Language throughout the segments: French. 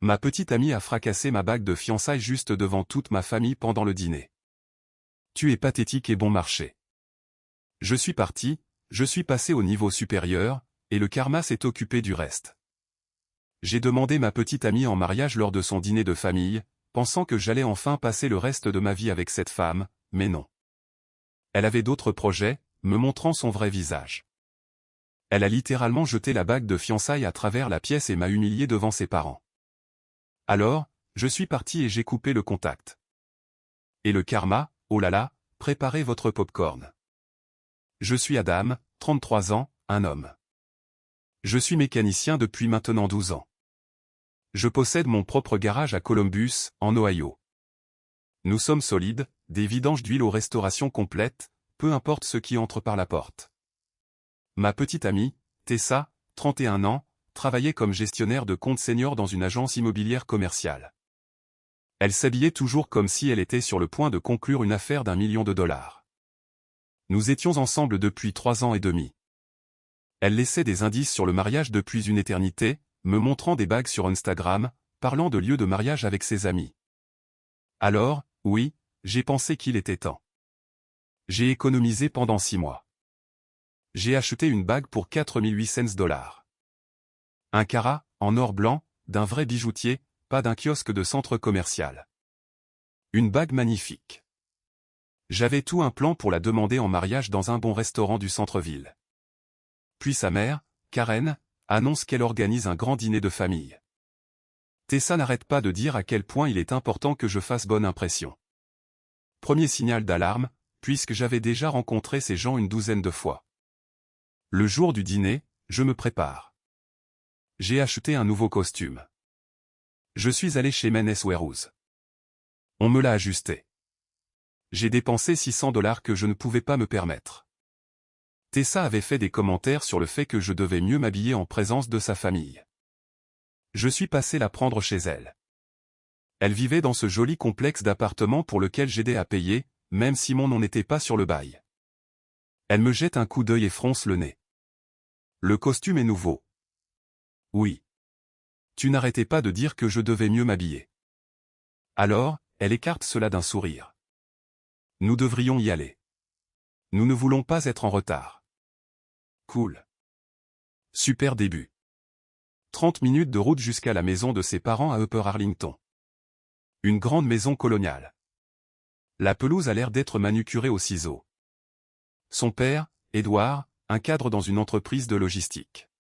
Ma petite amie a fracassé ma bague de fiançailles juste devant toute ma famille pendant le dîner. Tu es pathétique et bon marché. Je suis parti, je suis passé au niveau supérieur, et le karma s'est occupé du reste. J'ai demandé ma petite amie en mariage lors de son dîner de famille, pensant que j'allais enfin passer le reste de ma vie avec cette femme, mais non. Elle avait d'autres projets, me montrant son vrai visage. Elle a littéralement jeté la bague de fiançailles à travers la pièce et m'a humilié devant ses parents. Alors, je suis parti et j'ai coupé le contact. Et le karma, oh là là, préparez votre popcorn. Je suis Adam, 33 ans, un homme. Je suis mécanicien depuis maintenant 12 ans. Je possède mon propre garage à Columbus, en Ohio. Nous sommes solides, des vidanges d'huile aux restaurations complètes, peu importe ce qui entre par la porte. Ma petite amie, Tessa, 31 ans, travaillait comme gestionnaire de compte senior dans une agence immobilière commerciale. Elle s'habillait toujours comme si elle était sur le point de conclure une affaire d'1 million de dollars. Nous étions ensemble depuis 3 ans et demi. Elle laissait des indices sur le mariage depuis une éternité, me montrant des bagues sur Instagram, parlant de lieux de mariage avec ses amis. Alors, oui, j'ai pensé qu'il était temps. J'ai économisé pendant 6 mois. J'ai acheté une bague pour 4800 $. Un carat, en or blanc, d'un vrai bijoutier, pas d'un kiosque de centre commercial. Une bague magnifique. J'avais tout un plan pour la demander en mariage dans un bon restaurant du centre-ville. Puis sa mère, Karen, annonce qu'elle organise un grand dîner de famille. Tessa n'arrête pas de dire à quel point il est important que je fasse bonne impression. Premier signal d'alarme, puisque j'avais déjà rencontré ces gens une douzaine de fois. Le jour du dîner, je me prépare. J'ai acheté un nouveau costume. Je suis allé chez Men's Wearhouse. On me l'a ajusté. J'ai dépensé 600 $ que je ne pouvais pas me permettre. Tessa avait fait des commentaires sur le fait que je devais mieux m'habiller en présence de sa famille. Je suis passé la prendre chez elle. Elle vivait dans ce joli complexe d'appartements pour lequel j'aidais à payer, même si mon nom n'était pas sur le bail. Elle me jette un coup d'œil et fronce le nez. Le costume est nouveau. Oui. Tu n'arrêtais pas de dire que je devais mieux m'habiller. Alors, elle écarte cela d'un sourire. Nous devrions y aller. Nous ne voulons pas être en retard. Cool. Super début. 30 minutes de route jusqu'à la maison de ses parents à Upper Arlington. Une grande maison coloniale. La pelouse a l'air d'être manucurée au ciseau. Son père, Edward, un cadre dans une entreprise de logistique.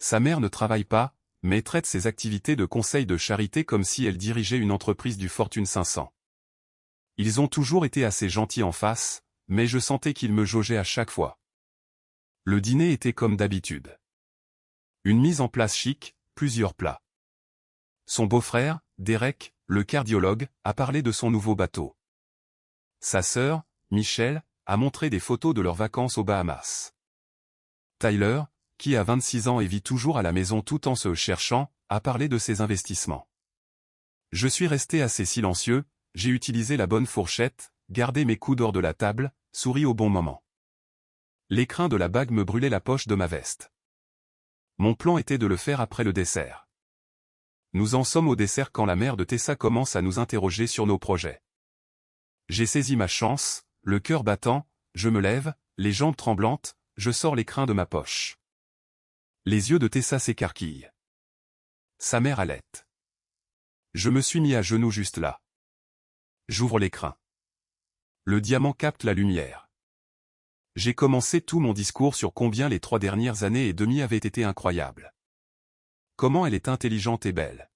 Sa mère ne travaille pas, mais traite ses activités de conseil de charité comme si elle dirigeait une entreprise du Fortune 500. Ils ont toujours été assez gentils en face, mais je sentais qu'ils me jaugeaient à chaque fois. Le dîner était comme d'habitude. Une mise en place chic, plusieurs plats. Son beau-frère, Derek, le cardiologue, a parlé de son nouveau bateau. Sa sœur, Michelle, a montré des photos de leurs vacances aux Bahamas. Tyler, qui a 26 ans et vit toujours à la maison tout en se cherchant, a parlé de ses investissements. Je suis resté assez silencieux, j'ai utilisé la bonne fourchette, gardé mes coudes hors de la table, souri au bon moment. L'écrin de la bague me brûlait la poche de ma veste. Mon plan était de le faire après le dessert. Nous en sommes au dessert quand la mère de Tessa commence à nous interroger sur nos projets. J'ai saisi ma chance, le cœur battant, je me lève, les jambes tremblantes, je sors l'écrin de ma poche. Les yeux de Tessa s'écarquillent. Sa mère halète. Je me suis mis à genoux juste là. J'ouvre l'écrin. Le diamant capte la lumière. J'ai commencé tout mon discours sur combien les 3 dernières années et demie avaient été incroyables. Comment elle est intelligente et belle.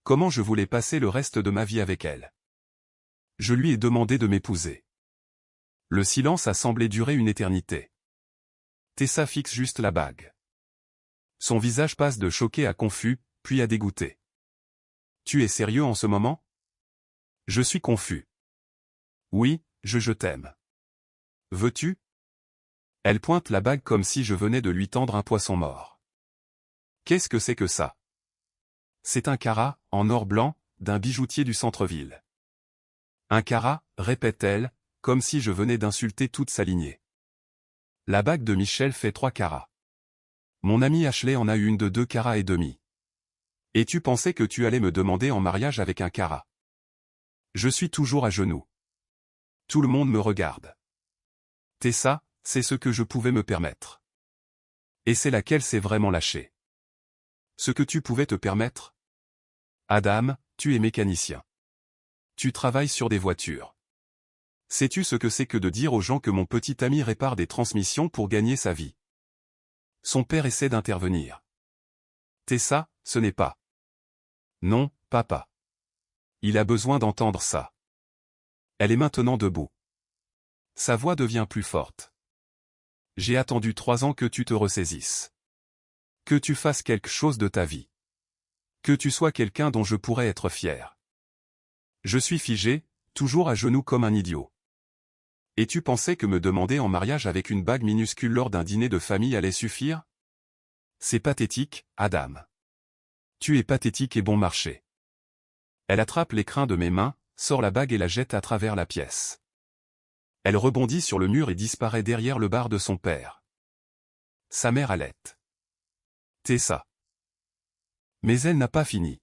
Comment je voulais passer le reste de ma vie avec elle. Je lui ai demandé de m'épouser. Le silence a semblé durer une éternité. Tessa fixe juste la bague. Son visage passe de choqué à confus, puis à dégoûté. Tu es sérieux en ce moment? Je suis confus. Oui, je t'aime. Veux-tu? Elle pointe la bague comme si je venais de lui tendre un poisson mort. Qu'est-ce que c'est que ça? C'est un carat, en or blanc, d'un bijoutier du centre-ville. Un carat, répète-t-elle, comme si je venais d'insulter toute sa lignée. La bague de Michel fait 3 carats. Mon ami Ashley en a une de 2 carats et demi. Et tu pensais que tu allais me demander en mariage avec un Cara. Je suis toujours à genoux. Tout le monde me regarde. Tessa, c'est ce que je pouvais me permettre. Et c'est laquelle s'est vraiment lâchée. Ce que tu pouvais te permettre? Adam, tu es mécanicien. Tu travailles sur des voitures. Sais-tu ce que c'est que de dire aux gens que mon petit ami répare des transmissions pour gagner sa vie? Son père essaie d'intervenir. Tessa, ce n'est pas. Non, papa. Il a besoin d'entendre ça. Elle est maintenant debout. Sa voix devient plus forte. J'ai attendu 3 ans que tu te ressaisisses. Que tu fasses quelque chose de ta vie. Que tu sois quelqu'un dont je pourrais être fier. Je suis figé, toujours à genoux comme un idiot. Et tu pensais que me demander en mariage avec une bague minuscule lors d'un dîner de famille allait suffire? C'est pathétique, Adam. Tu es pathétique et bon marché. Elle attrape l'écrin de mes mains, sort la bague et la jette à travers la pièce. Elle rebondit sur le mur et disparaît derrière le bar de son père. Sa mère halète. Tessa. Mais elle n'a pas fini.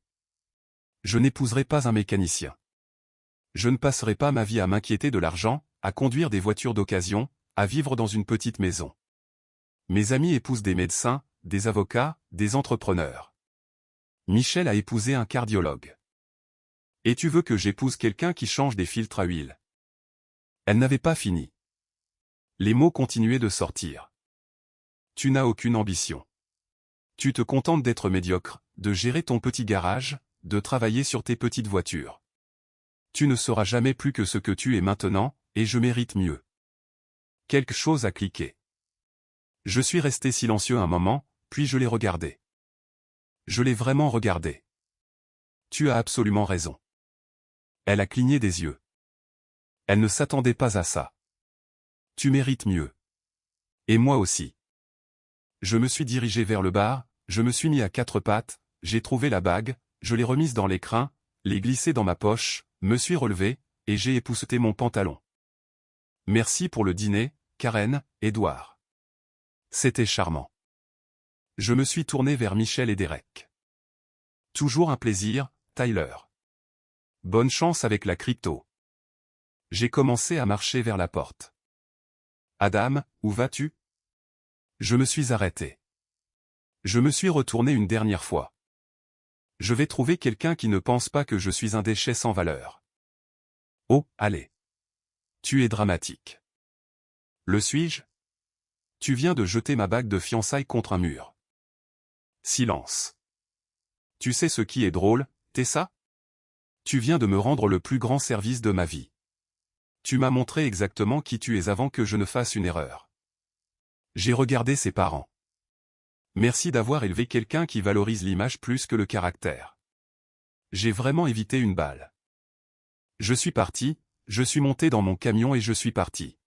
Je n'épouserai pas un mécanicien. Je ne passerai pas ma vie à m'inquiéter de l'argent, à conduire des voitures d'occasion, à vivre dans une petite maison. Mes amis épousent des médecins, des avocats, des entrepreneurs. Michel a épousé un cardiologue. Et tu veux que j'épouse quelqu'un qui change des filtres à huile? Elle n'avait pas fini. Les mots continuaient de sortir. Tu n'as aucune ambition. Tu te contentes d'être médiocre, de gérer ton petit garage, de travailler sur tes petites voitures. Tu ne seras jamais plus que ce que tu es maintenant, et je mérite mieux. Quelque chose a cliqué. Je suis resté silencieux un moment, puis je l'ai regardé. Je l'ai vraiment regardé. Tu as absolument raison. Elle a cligné des yeux. Elle ne s'attendait pas à ça. Tu mérites mieux. Et moi aussi. Je me suis dirigé vers le bar, je me suis mis à 4 pattes, j'ai trouvé la bague, je l'ai remise dans l'écrin, l'ai glissée dans ma poche, me suis relevé, et j'ai épousseté mon pantalon. Merci pour le dîner, Karen, Édouard. C'était charmant. Je me suis tourné vers Michel et Derek. Toujours un plaisir, Tyler. Bonne chance avec la crypto. J'ai commencé à marcher vers la porte. Adam, où vas-tu? Je me suis arrêté. Je me suis retourné une dernière fois. Je vais trouver quelqu'un qui ne pense pas que je suis un déchet sans valeur. Oh, allez. Tu es dramatique. Le suis-je? Tu viens de jeter ma bague de fiançailles contre un mur. Silence. Tu sais ce qui est drôle, Tessa? Tu viens de me rendre le plus grand service de ma vie. Tu m'as montré exactement qui tu es avant que je ne fasse une erreur. J'ai regardé ses parents. Merci d'avoir élevé quelqu'un qui valorise l'image plus que le caractère. J'ai vraiment évité une balle. Je suis parti, je suis monté dans mon camion et je suis parti.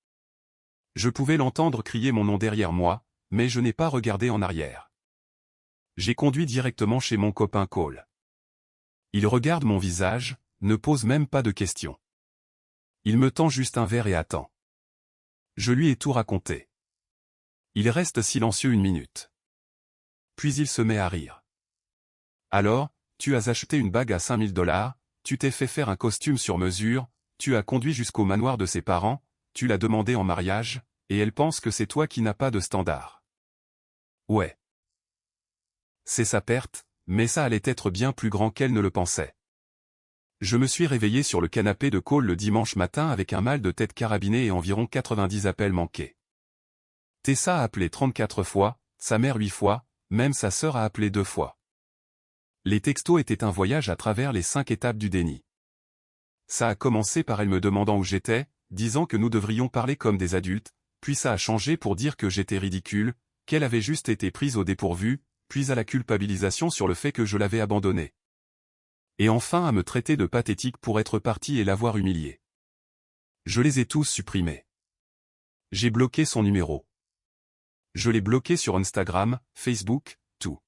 Je pouvais l'entendre crier mon nom derrière moi, mais je n'ai pas regardé en arrière. J'ai conduit directement chez mon copain Cole. Il regarde mon visage, ne pose même pas de questions. Il me tend juste un verre et attend. Je lui ai tout raconté. Il reste silencieux une minute. Puis il se met à rire. Alors, tu as acheté une bague à $5000, tu t'es fait faire un costume sur mesure, tu as conduit jusqu'au manoir de ses parents, tu l'as demandé en mariage, et elle pense que c'est toi qui n'as pas de standard. Ouais. C'est sa perte, mais ça allait être bien plus grand qu'elle ne le pensait. Je me suis réveillé sur le canapé de Cole le dimanche matin avec un mal de tête carabiné et environ 90 appels manqués. Tessa a appelé 34 fois, sa mère 8 fois, même sa sœur a appelé 2 fois. Les textos étaient un voyage à travers les 5 étapes du déni. Ça a commencé par elle me demandant où j'étais, disant que nous devrions parler comme des adultes, puis ça a changé pour dire que j'étais ridicule, qu'elle avait juste été prise au dépourvu, puis à la culpabilisation sur le fait que je l'avais abandonnée. Et enfin à me traiter de pathétique pour être parti et l'avoir humilié. Je les ai tous supprimés. J'ai bloqué son numéro. Je l'ai bloqué sur Instagram, Facebook, tout.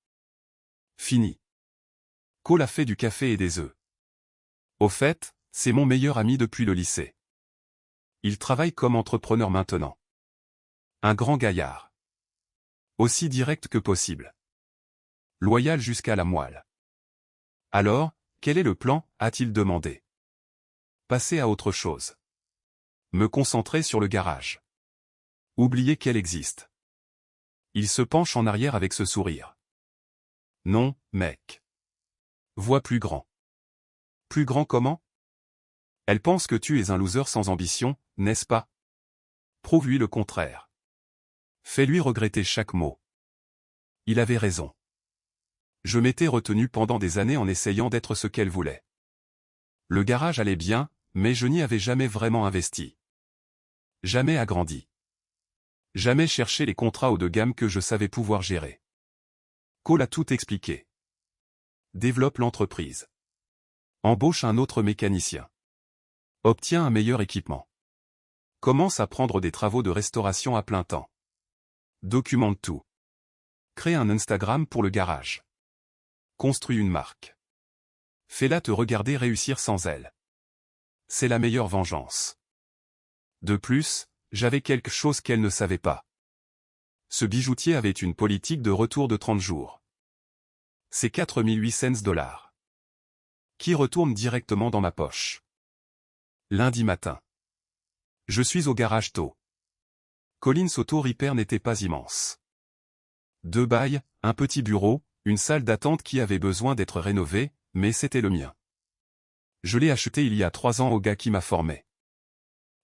Fini. Cole a fait du café et des œufs. Au fait, c'est mon meilleur ami depuis le lycée. Il travaille comme entrepreneur maintenant. Un grand gaillard. Aussi direct que possible. Loyal jusqu'à la moelle. Alors, quel est le plan, a-t-il demandé. Passer à autre chose. Me concentrer sur le garage. Oublier qu'elle existe. Il se penche en arrière avec ce sourire. Non, mec. Vois plus grand. Plus grand comment? Elle pense que tu es un loser sans ambition, n'est-ce pas? Prouve-lui le contraire. Fais-lui regretter chaque mot. Il avait raison. Je m'étais retenu pendant des années en essayant d'être ce qu'elle voulait. Le garage allait bien, mais je n'y avais jamais vraiment investi. Jamais agrandi. Jamais cherché les contrats haut de gamme que je savais pouvoir gérer. Cole a tout expliqué. Développe l'entreprise. Embauche un autre mécanicien. Obtient un meilleur équipement. Commence à prendre des travaux de restauration à plein temps. Documente tout. Crée un Instagram pour le garage. Construis une marque. Fais-la te regarder réussir sans elle. C'est la meilleure vengeance. De plus, j'avais quelque chose qu'elle ne savait pas. Ce bijoutier avait une politique de retour de 30 jours. C'est 4800 $. Qui retourne directement dans ma poche. Lundi matin. Je suis au garage tôt. Collins Auto Repair n'était pas immense. 2 bails, un petit bureau, une salle d'attente qui avait besoin d'être rénovée, mais c'était le mien. Je l'ai acheté il y a 3 ans au gars qui m'a formé.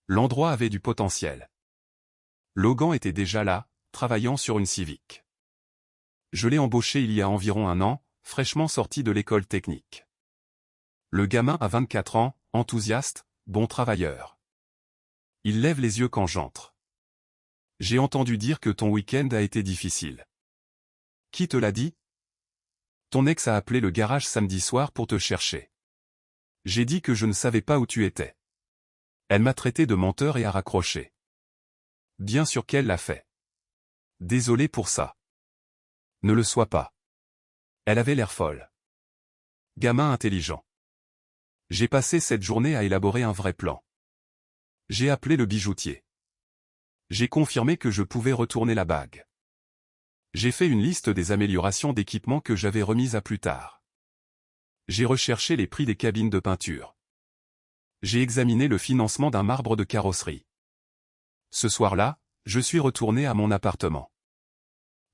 L'endroit avait du potentiel. Logan était déjà là, travaillant sur une Civic. Je l'ai embauché il y a environ 1 an, fraîchement sorti de l'école technique. Le gamin a 24 ans, enthousiaste, bon travailleur. Il lève les yeux quand j'entre. J'ai entendu dire que ton week-end a été difficile. Qui te l'a dit? Ton ex a appelé le garage samedi soir pour te chercher. J'ai dit que je ne savais pas où tu étais. Elle m'a traité de menteur et a raccroché. Bien sûr qu'elle l'a fait. Désolé pour ça. Ne le sois pas. Elle avait l'air folle. Gamin intelligent. J'ai passé cette journée à élaborer un vrai plan. J'ai appelé le bijoutier. J'ai confirmé que je pouvais retourner la bague. J'ai fait une liste des améliorations d'équipement que j'avais remises à plus tard. J'ai recherché les prix des cabines de peinture. J'ai examiné le financement d'un marbre de carrosserie. Ce soir-là, je suis retourné à mon appartement.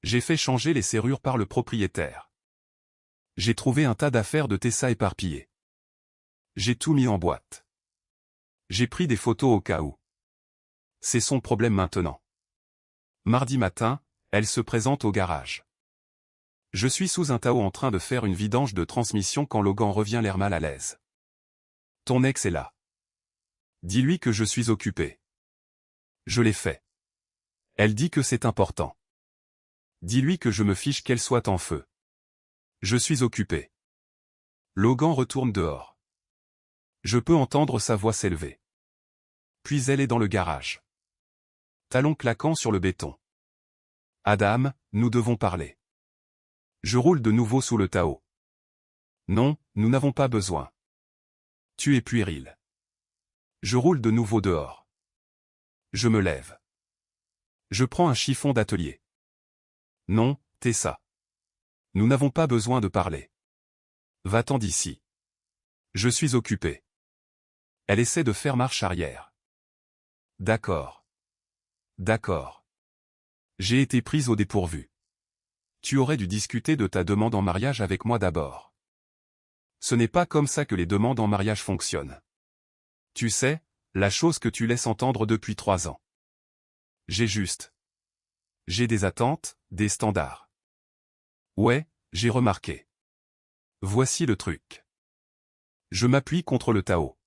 J'ai fait changer les serrures par le propriétaire. J'ai trouvé un tas d'affaires de Tessa éparpillées. J'ai tout mis en boîte. J'ai pris des photos au cas où. C'est son problème maintenant. Mardi matin, elle se présente au garage. Je suis sous un Tao en train de faire une vidange de transmission quand Logan revient l'air mal à l'aise. Ton ex est là. Dis-lui que je suis occupé. Je l'ai fait. Elle dit que c'est important. Dis-lui que je me fiche qu'elle soit en feu. Je suis occupé. Logan retourne dehors. Je peux entendre sa voix s'élever. Puis elle est dans le garage. Talons claquants sur le béton. Adam, nous devons parler. Je roule de nouveau sous le Tao. Non, nous n'avons pas besoin. Tu es puéril. Je roule de nouveau dehors. Je me lève. Je prends un chiffon d'atelier. Non, Tessa. Nous n'avons pas besoin de parler. Va-t'en d'ici. Je suis occupé. Elle essaie de faire marche arrière. D'accord. D'accord. J'ai été prise au dépourvu. Tu aurais dû discuter de ta demande en mariage avec moi d'abord. Ce n'est pas comme ça que les demandes en mariage fonctionnent. Tu sais, la chose que tu laisses entendre depuis 3 ans. J'ai des attentes, des standards. Ouais, j'ai remarqué. Voici le truc. Je m'appuie contre le Tao.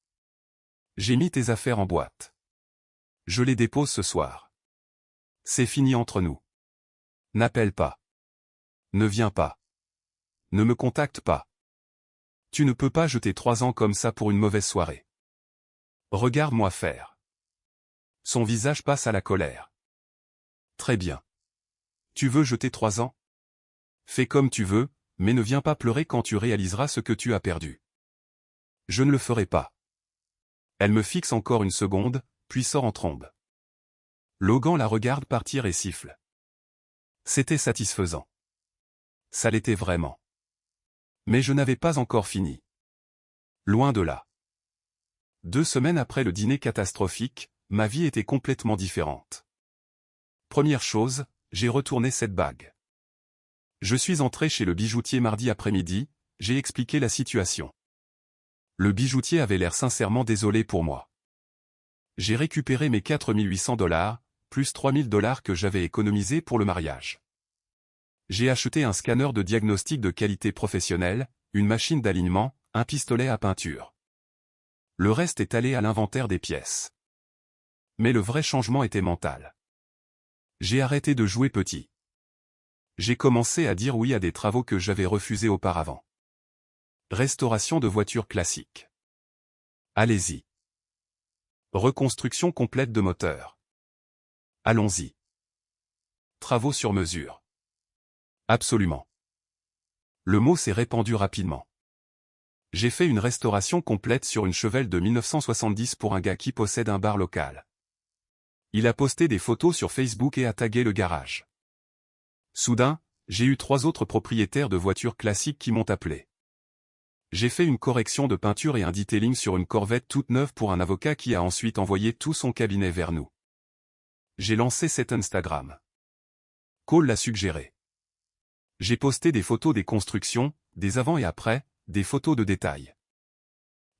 J'ai mis tes affaires en boîte. Je les dépose ce soir. C'est fini entre nous. N'appelle pas. Ne viens pas. Ne me contacte pas. Tu ne peux pas jeter 3 ans comme ça pour une mauvaise soirée. Regarde-moi faire. Son visage passe à la colère. Très bien. Tu veux jeter 3 ans? Fais comme tu veux, mais ne viens pas pleurer quand tu réaliseras ce que tu as perdu. Je ne le ferai pas. Elle me fixe encore une seconde, puis sort en trombe. Logan la regarde partir et siffle. C'était satisfaisant. Ça l'était vraiment. Mais je n'avais pas encore fini. Loin de là. 2 semaines après le dîner catastrophique, ma vie était complètement différente. Première chose, j'ai retourné cette bague. Je suis entré chez le bijoutier mardi après-midi, j'ai expliqué la situation. Le bijoutier avait l'air sincèrement désolé pour moi. J'ai récupéré mes 4800 $, plus 3000 $ que j'avais économisés pour le mariage. J'ai acheté un scanner de diagnostic de qualité professionnelle, une machine d'alignement, un pistolet à peinture. Le reste est allé à l'inventaire des pièces. Mais le vrai changement était mental. J'ai arrêté de jouer petit. J'ai commencé à dire oui à des travaux que j'avais refusés auparavant. Restauration de voitures classiques. Allez-y. Reconstruction complète de moteur. Allons-y. Travaux sur mesure. Absolument. Le mot s'est répandu rapidement. J'ai fait une restauration complète sur une Chevelle de 1970 pour un gars qui possède un bar local. Il a posté des photos sur Facebook et a tagué le garage. Soudain, j'ai eu 3 autres propriétaires de voitures classiques qui m'ont appelé. J'ai fait une correction de peinture et un detailing sur une Corvette toute neuve pour un avocat qui a ensuite envoyé tout son cabinet vers nous. J'ai lancé cet Instagram. Cole l'a suggéré. J'ai posté des photos des constructions, des avant et après, des photos de détails.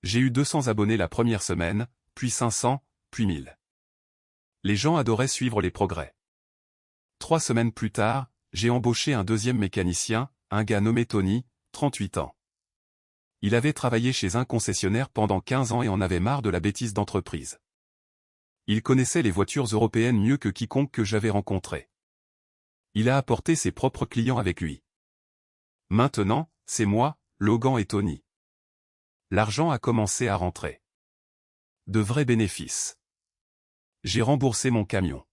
J'ai eu 200 abonnés la première semaine, puis 500, puis 1000. Les gens adoraient suivre les progrès. 3 semaines plus tard, j'ai embauché un deuxième mécanicien, un gars nommé Tony, 38 ans. Il avait travaillé chez un concessionnaire pendant 15 ans et en avait marre de la bêtise d'entreprise. Il connaissait les voitures européennes mieux que quiconque que j'avais rencontré. Il a apporté ses propres clients avec lui. Maintenant, c'est moi, Logan et Tony. L'argent a commencé à rentrer. De vrais bénéfices. J'ai remboursé mon camion.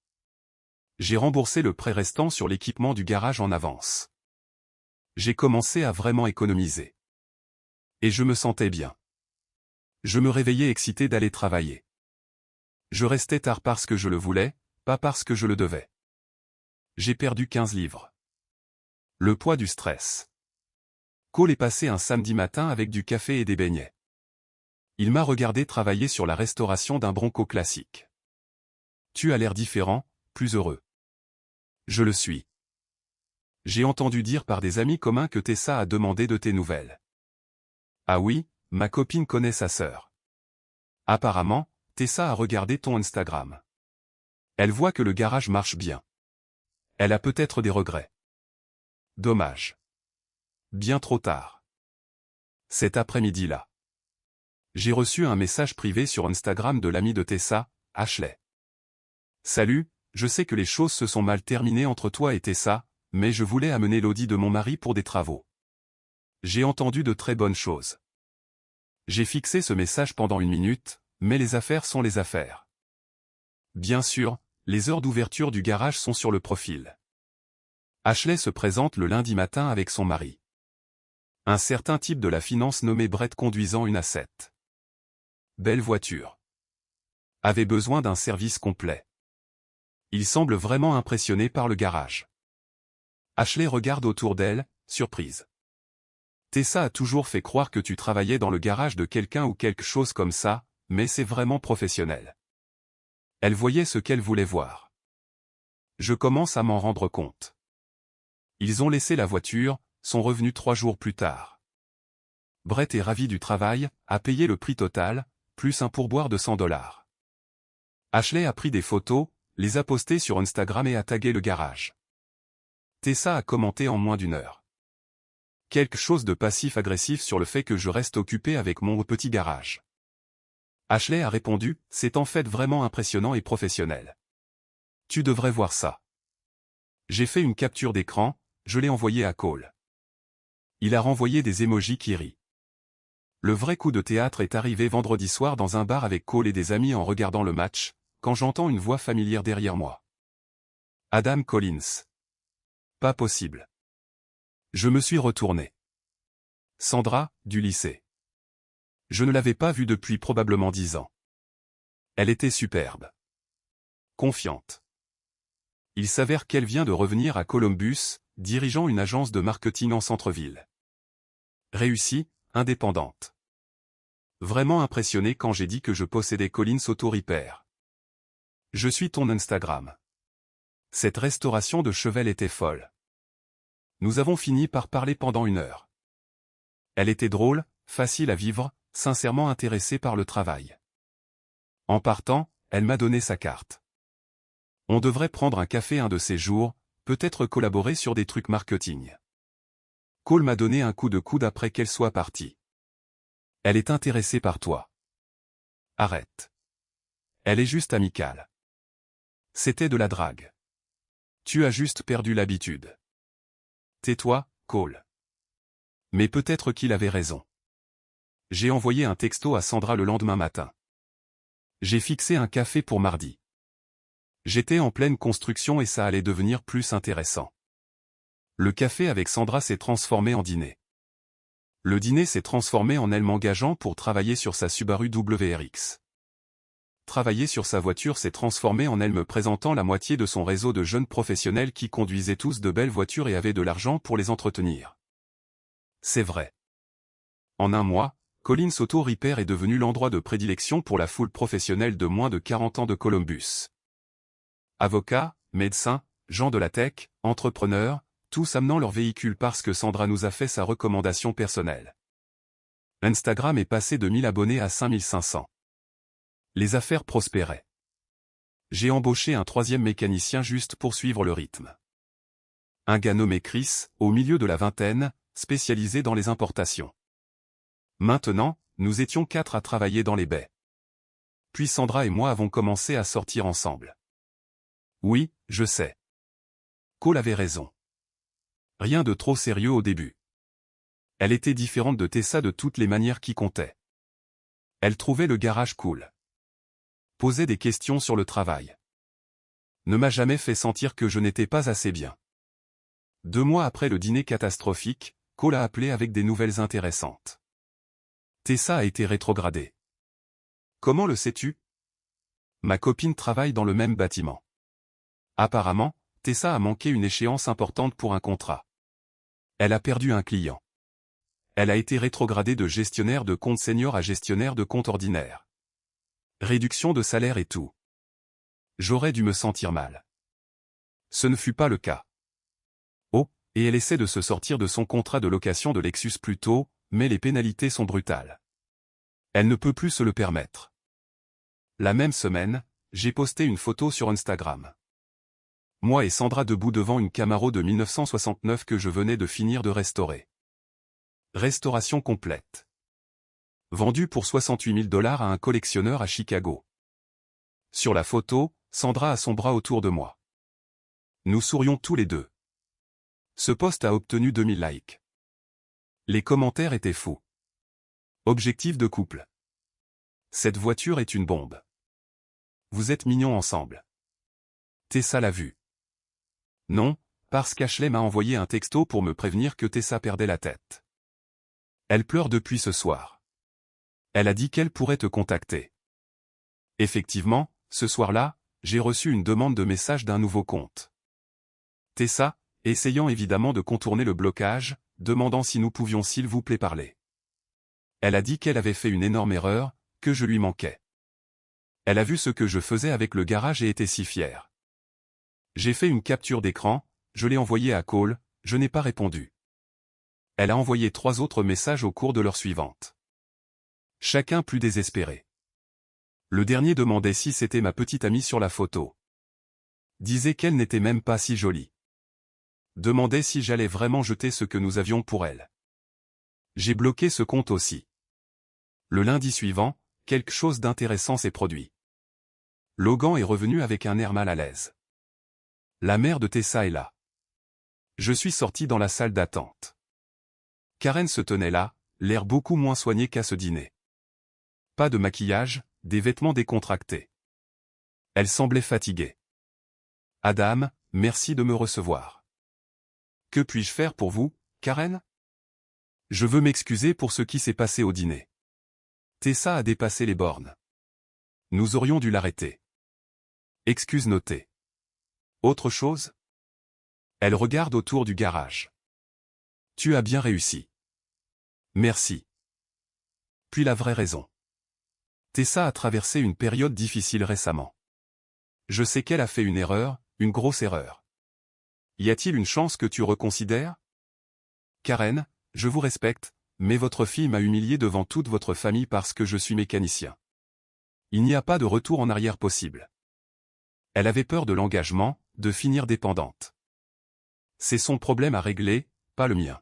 J'ai remboursé le prêt restant sur l'équipement du garage en avance. J'ai commencé à vraiment économiser. Et je me sentais bien. Je me réveillais excité d'aller travailler. Je restais tard parce que je le voulais, pas parce que je le devais. J'ai perdu 15 livres. Le poids du stress. Cole est passé un samedi matin avec du café et des beignets. Il m'a regardé travailler sur la restauration d'un Bronco classique. Tu as l'air différent, plus heureux. Je le suis. J'ai entendu dire par des amis communs que Tessa a demandé de tes nouvelles. Ah oui, ma copine connaît sa sœur. Apparemment, Tessa a regardé ton Instagram. Elle voit que le garage marche bien. Elle a peut-être des regrets. Dommage. Bien trop tard. Cet après-midi-là. J'ai reçu un message privé sur Instagram de l'ami de Tessa, Ashley. Salut, je sais que les choses se sont mal terminées entre toi et Tessa, mais je voulais amener l'audi de mon mari pour des travaux. J'ai entendu de très bonnes choses. J'ai fixé ce message pendant 1 minute, mais les affaires sont les affaires. Bien sûr, les heures d'ouverture du garage sont sur le profil. Ashley se présente le lundi matin avec son mari. Un certain type de la finance nommé Brett conduisant une A7. Belle voiture. Avait besoin d'un service complet. Il semble vraiment impressionné par le garage. Ashley regarde autour d'elle, surprise. Tessa a toujours fait croire que tu travaillais dans le garage de quelqu'un ou quelque chose comme ça, mais c'est vraiment professionnel. Elle voyait ce qu'elle voulait voir. Je commence à m'en rendre compte. Ils ont laissé la voiture, sont revenus 3 jours plus tard. Brett est ravi du travail, a payé le prix total, plus un pourboire de 100 $. Ashley a pris des photos, les a postées sur Instagram et a tagué le garage. Tessa a commenté en moins d'1 heure. Quelque chose de passif-agressif sur le fait que je reste occupé avec mon petit garage. Ashley a répondu, c'est en fait vraiment impressionnant et professionnel. Tu devrais voir ça. J'ai fait une capture d'écran, je l'ai envoyé à Cole. Il a renvoyé des émojis qui rient. Le vrai coup de théâtre est arrivé vendredi soir dans un bar avec Cole et des amis en regardant le match, quand j'entends une voix familière derrière moi. Adam Collins. Pas possible. Je me suis retourné. Sandra, du lycée. Je ne l'avais pas vue depuis probablement 10 ans. Elle était superbe. Confiante. Il s'avère qu'elle vient de revenir à Columbus, dirigeant une agence de marketing en centre-ville. Réussie, indépendante. Vraiment impressionné quand j'ai dit que je possédais Collins Auto Repair. Je suis ton Instagram. Cette restauration de chevel était folle. Nous avons fini par parler pendant 1 heure. Elle était drôle, facile à vivre, sincèrement intéressée par le travail. En partant, elle m'a donné sa carte. On devrait prendre un café un de ces jours, peut-être collaborer sur des trucs marketing. Cole m'a donné un coup de coude après qu'elle soit partie. Elle est intéressée par toi. Arrête. Elle est juste amicale. C'était de la drague. Tu as juste perdu l'habitude. Tais-toi, Cole. Mais peut-être qu'il avait raison. J'ai envoyé un texto à Sandra le lendemain matin. J'ai fixé un café pour mardi. J'étais en pleine construction et ça allait devenir plus intéressant. Le café avec Sandra s'est transformé en dîner. Le dîner s'est transformé en elle m'engageant pour travailler sur sa Subaru WRX. Travailler sur sa voiture s'est transformé en elle me présentant la moitié de son réseau de jeunes professionnels qui conduisaient tous de belles voitures et avaient de l'argent pour les entretenir. C'est vrai. En 1 mois, Collins Auto Repair est devenu l'endroit de prédilection pour la foule professionnelle de moins de 40 ans de Columbus. Avocats, médecins, gens de la tech, entrepreneurs, tous amenant leur véhicule parce que Sandra nous a fait sa recommandation personnelle. Instagram est passé de 1000 abonnés à 5500. Les affaires prospéraient. J'ai embauché un 3e mécanicien juste pour suivre le rythme. Un gars nommé Chris, au milieu de la vingtaine, spécialisé dans les importations. Maintenant, nous étions 4 à travailler dans les baies. Puis Sandra et moi avons commencé à sortir ensemble. Oui, je sais. Cole avait raison. Rien de trop sérieux au début. Elle était différente de Tessa de toutes les manières qui comptaient. Elle trouvait le garage cool. Posait des questions sur le travail. Ne m'a jamais fait sentir que je n'étais pas assez bien. 2 mois après le dîner catastrophique, Cole a appelé avec des nouvelles intéressantes. Tessa a été rétrogradée. Comment le sais-tu? Ma copine travaille dans le même bâtiment. Apparemment, Tessa a manqué une échéance importante pour un contrat. Elle a perdu un client. Elle a été rétrogradée de gestionnaire de compte senior à gestionnaire de compte ordinaire. Réduction de salaire et tout. J'aurais dû me sentir mal. Ce ne fut pas le cas. Oh, et elle essaie de se sortir de son contrat de location de Lexus plus tôt, mais les pénalités sont brutales. Elle ne peut plus se le permettre. La même semaine, j'ai posté une photo sur Instagram. Moi et Sandra debout devant une Camaro de 1969 que je venais de finir de restaurer. Restauration complète. Vendue pour $68 000 à un collectionneur à Chicago. Sur la photo, Sandra a son bras autour de moi. Nous sourions tous les deux. Ce post a obtenu 2000 likes. Les commentaires étaient fous. Objectif de couple. Cette voiture est une bombe. Vous êtes mignons ensemble. Tessa l'a vu. Non, parce qu'Ashley m'a envoyé un texto pour me prévenir que Tessa perdait la tête. Elle pleure depuis ce soir. Elle a dit qu'elle pourrait te contacter. Effectivement, ce soir-là, j'ai reçu une demande de message d'un nouveau compte. Tessa, essayant évidemment de contourner le blocage, demandant si nous pouvions s'il vous plaît parler. Elle a dit qu'elle avait fait une énorme erreur, que je lui manquais. Elle a vu ce que je faisais avec le garage et était si fière. J'ai fait une capture d'écran, je l'ai envoyée à Cole, je n'ai pas répondu. Elle a envoyé 3 autres messages au cours de l'heure suivante. Chacun plus désespéré. Le dernier demandait si c'était ma petite amie sur la photo. Disait qu'elle n'était même pas si jolie. Demandait si j'allais vraiment jeter ce que nous avions pour elle. J'ai bloqué ce compte aussi. Le lundi suivant, quelque chose d'intéressant s'est produit. Logan est revenu avec un air mal à l'aise. La mère de Tessa est là. Je suis sorti dans la salle d'attente. Karen se tenait là, l'air beaucoup moins soigné qu'à ce dîner. Pas de maquillage, des vêtements décontractés. Elle semblait fatiguée. Adam, merci de me recevoir. Que puis-je faire pour vous, Karen? Je veux m'excuser pour ce qui s'est passé au dîner. Tessa a dépassé les bornes. Nous aurions dû l'arrêter. Excuse notée. Autre chose? Elle regarde autour du garage. Tu as bien réussi. Merci. Puis la vraie raison. Tessa a traversé une période difficile récemment. Je sais qu'elle a fait une erreur, une grosse erreur. Y a-t-il une chance que tu reconsidères? Karen, je vous respecte, mais votre fille m'a humilié devant toute votre famille parce que je suis mécanicien. Il n'y a pas de retour en arrière possible. Elle avait peur de l'engagement, de finir dépendante. C'est son problème à régler, pas le mien.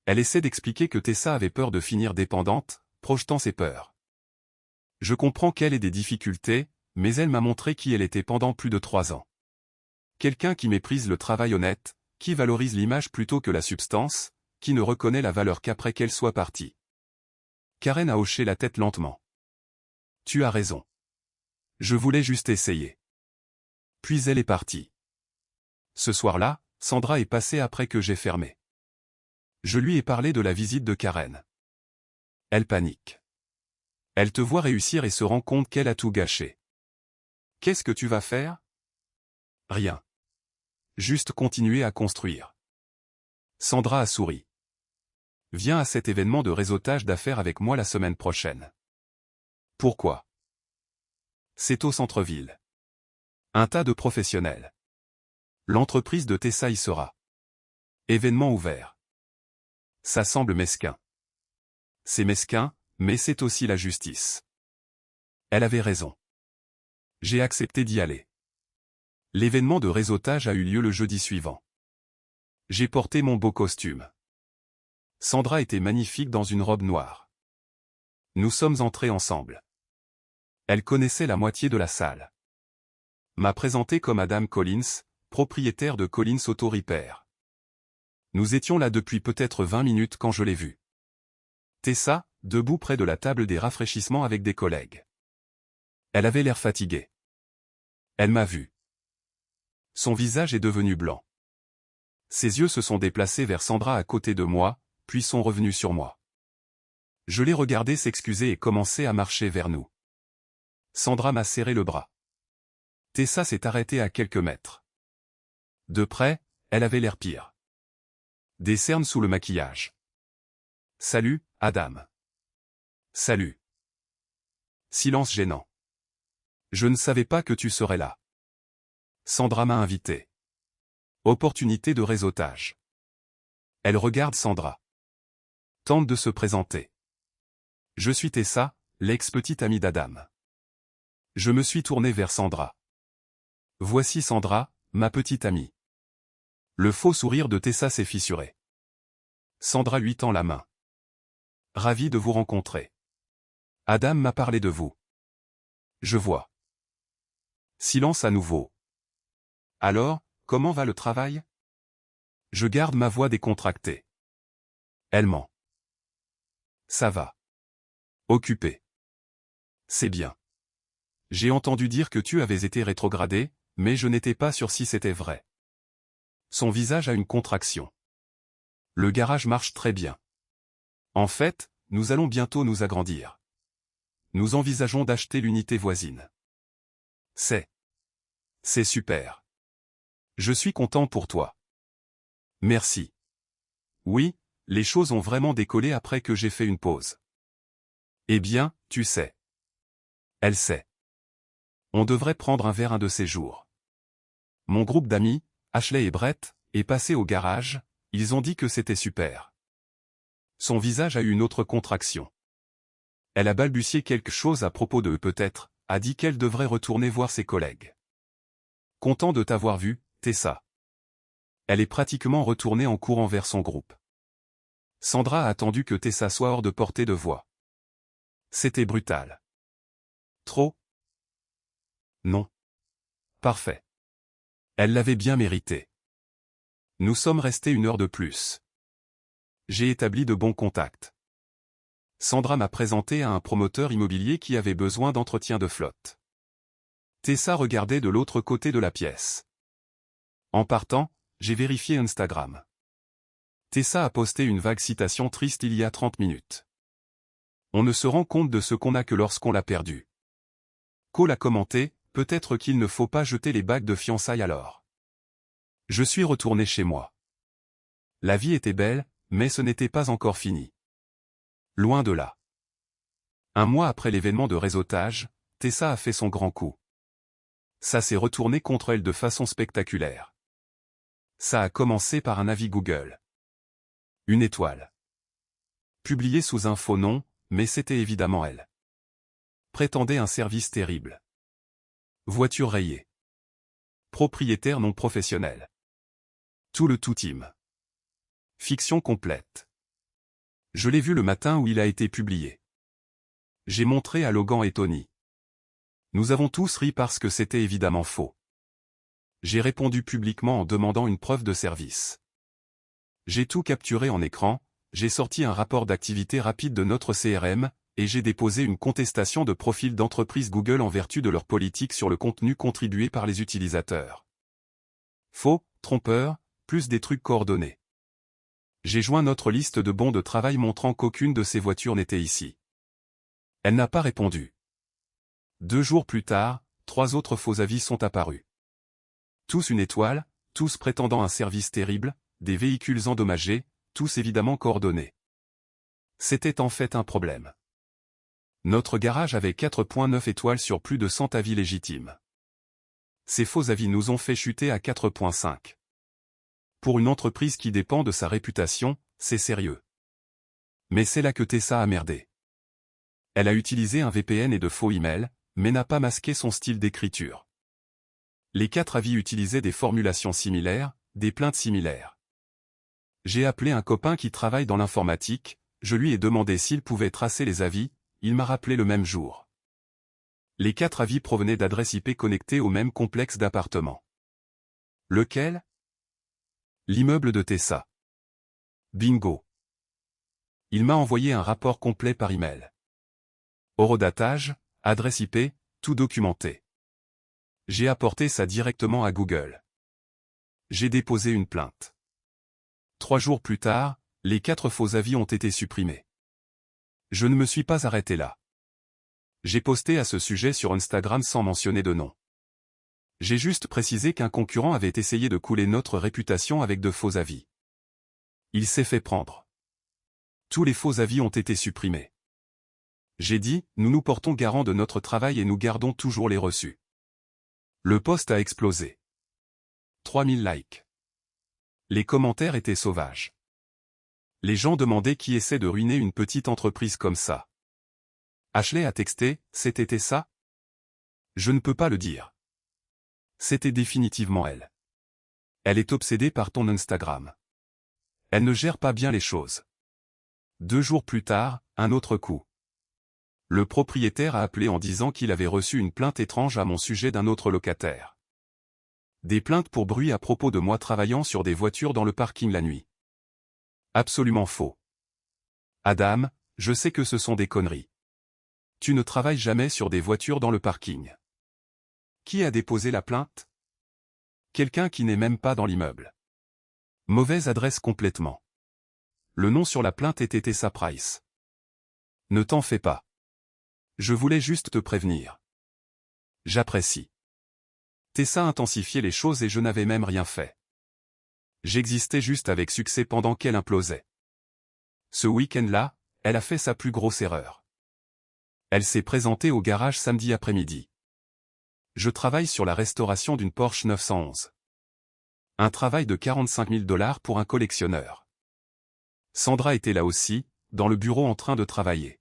Elle essaie d'expliquer que Tessa avait peur de finir dépendante, projetant ses peurs. Je comprends qu'elle ait des difficultés, mais elle m'a montré qui elle était pendant plus de 3 ans. Quelqu'un qui méprise le travail honnête, qui valorise l'image plutôt que la substance, qui ne reconnaît la valeur qu'après qu'elle soit partie. Karen a hoché la tête lentement. Tu as raison. Je voulais juste essayer. Puis elle est partie. Ce soir-là, Sandra est passée après que j'ai fermé. Je lui ai parlé de la visite de Karen. Elle panique. Elle te voit réussir et se rend compte qu'elle a tout gâché. Qu'est-ce que tu vas faire? Rien. Juste continuer à construire. Sandra a souri. Viens à cet événement de réseautage d'affaires avec moi la semaine prochaine. Pourquoi? C'est au centre-ville. Un tas de professionnels. L'entreprise de Tessa y sera. Événement ouvert. Ça semble mesquin. C'est mesquin, mais c'est aussi la justice. Elle avait raison. J'ai accepté d'y aller. L'événement de réseautage a eu lieu le jeudi suivant. J'ai porté mon beau costume. Sandra était magnifique dans une robe noire. Nous sommes entrés ensemble. Elle connaissait la moitié de la salle. M'a présenté comme Adam Collins, propriétaire de Collins Auto Repair. Nous étions là depuis peut-être 20 minutes quand je l'ai vue. Tessa, debout près de la table des rafraîchissements avec des collègues. Elle avait l'air fatiguée. Elle m'a vu. Son visage est devenu blanc. Ses yeux se sont déplacés vers Sandra à côté de moi, puis sont revenus sur moi. Je l'ai regardée s'excuser et commencer à marcher vers nous. Sandra m'a serré le bras. Tessa s'est arrêtée à quelques mètres. De près, elle avait l'air pire. Des cernes sous le maquillage. Salut, Adam. Salut. Silence gênant. Je ne savais pas que tu serais là. Sandra m'a invité. Opportunité de réseautage. Elle regarde Sandra. Tente de se présenter. Je suis Tessa, l'ex-petite amie d'Adam. Je me suis tourné vers Sandra. Voici Sandra, ma petite amie. Le faux sourire de Tessa s'est fissuré. Sandra lui tend la main. Ravi de vous rencontrer. Adam m'a parlé de vous. Je vois. Silence à nouveau. Alors, comment va le travail? Je garde ma voix décontractée. Elle ment. Ça va. Occupé. C'est bien. J'ai entendu dire que tu avais été rétrogradé, mais je n'étais pas sûr si c'était vrai. Son visage a une contraction. Le garage marche très bien. En fait, nous allons bientôt nous agrandir. Nous envisageons d'acheter l'unité voisine. C'est super. Je suis content pour toi. Merci. Oui, les choses ont vraiment décollé après que j'ai fait une pause. Eh bien, tu sais. Elle sait. On devrait prendre un verre un de ces jours. Mon groupe d'amis, Ashley et Brett, est passé au garage, ils ont dit que c'était super. Son visage a eu une autre contraction. Elle a balbutié quelque chose à propos de eux peut-être, a dit qu'elle devrait retourner voir ses collègues. Content de t'avoir vu, Tessa. Elle est pratiquement retournée en courant vers son groupe. Sandra a attendu que Tessa soit hors de portée de voix. C'était brutal. Trop? Non. Parfait. Elle l'avait bien mérité. Nous sommes restés 1 heure de plus. J'ai établi de bons contacts. Sandra m'a présenté à un promoteur immobilier qui avait besoin d'entretien de flotte. Tessa regardait de l'autre côté de la pièce. En partant, j'ai vérifié Instagram. Tessa a posté une vague citation triste il y a 30 minutes. On ne se rend compte de ce qu'on a que lorsqu'on l'a perdu. Cole a commenté, peut-être qu'il ne faut pas jeter les bagues de fiançailles alors. Je suis retourné chez moi. La vie était belle, mais ce n'était pas encore fini. Loin de là. Un mois après l'événement de réseautage, Tessa a fait son grand coup. Ça s'est retourné contre elle de façon spectaculaire. Ça a commencé par un avis Google. Une étoile. Publié sous un faux nom, mais c'était évidemment elle. Prétendait un service terrible. Voiture rayée. Propriétaire non professionnel. Tout le tout team. Fiction complète. Je l'ai vu le matin où il a été publié. J'ai montré à Logan et Tony. Nous avons tous ri parce que c'était évidemment faux. J'ai répondu publiquement en demandant une preuve de service. J'ai tout capturé en écran, j'ai sorti un rapport d'activité rapide de notre CRM, et j'ai déposé une contestation de profil d'entreprise Google en vertu de leur politique sur le contenu contribué par les utilisateurs. Faux, trompeur, plus des trucs coordonnés. J'ai joint notre liste de bons de travail montrant qu'aucune de ces voitures n'était ici. Elle n'a pas répondu. 2 jours plus tard, 3 autres faux avis sont apparus. Tous une étoile, tous prétendant un service terrible, des véhicules endommagés, tous évidemment coordonnés. C'était en fait un problème. Notre garage avait 4,9 étoiles sur plus de 100 avis légitimes. Ces faux avis nous ont fait chuter à 4,5. Pour une entreprise qui dépend de sa réputation, c'est sérieux. Mais c'est là que Tessa a merdé. Elle a utilisé un VPN et de faux emails, mais n'a pas masqué son style d'écriture. Les 4 avis utilisaient des formulations similaires, des plaintes similaires. J'ai appelé un copain qui travaille dans l'informatique, je lui ai demandé s'il pouvait tracer les avis, il m'a rappelé le même jour. Les 4 avis provenaient d'adresses IP connectées au même complexe d'appartements. Lequel? L'immeuble de Tessa. Bingo. Il m'a envoyé un rapport complet par email. Horodatage, adresse IP, tout documenté. J'ai apporté ça directement à Google. J'ai déposé une plainte. 3 jours plus tard, les 4 faux avis ont été supprimés. Je ne me suis pas arrêté là. J'ai posté à ce sujet sur Instagram sans mentionner de nom. J'ai juste précisé qu'un concurrent avait essayé de couler notre réputation avec de faux avis. Il s'est fait prendre. Tous les faux avis ont été supprimés. J'ai dit, nous nous portons garant de notre travail et nous gardons toujours les reçus. Le post a explosé. 3000 likes. Les commentaires étaient sauvages. Les gens demandaient qui essaie de ruiner une petite entreprise comme ça. Ashley a texté, c'était ça? Je ne peux pas le dire. C'était définitivement elle. Elle est obsédée par ton Instagram. Elle ne gère pas bien les choses. 2 jours plus tard, un autre coup. Le propriétaire a appelé en disant qu'il avait reçu une plainte étrange à mon sujet d'un autre locataire. Des plaintes pour bruit à propos de moi travaillant sur des voitures dans le parking la nuit. Absolument faux. Adam, je sais que ce sont des conneries. Tu ne travailles jamais sur des voitures dans le parking. Qui a déposé la plainte? Quelqu'un qui n'est même pas dans l'immeuble. Mauvaise adresse complètement. Le nom sur la plainte était Tessa Price. Ne t'en fais pas. Je voulais juste te prévenir. J'apprécie. Tessa intensifiait les choses et je n'avais même rien fait. J'existais juste avec succès pendant qu'elle implosait. Ce week-end-là, elle a fait sa plus grosse erreur. Elle s'est présentée au garage samedi après-midi. Je travaille sur la restauration d'une Porsche 911. Un travail de 45 000 $ pour un collectionneur. Sandra était là aussi, dans le bureau en train de travailler.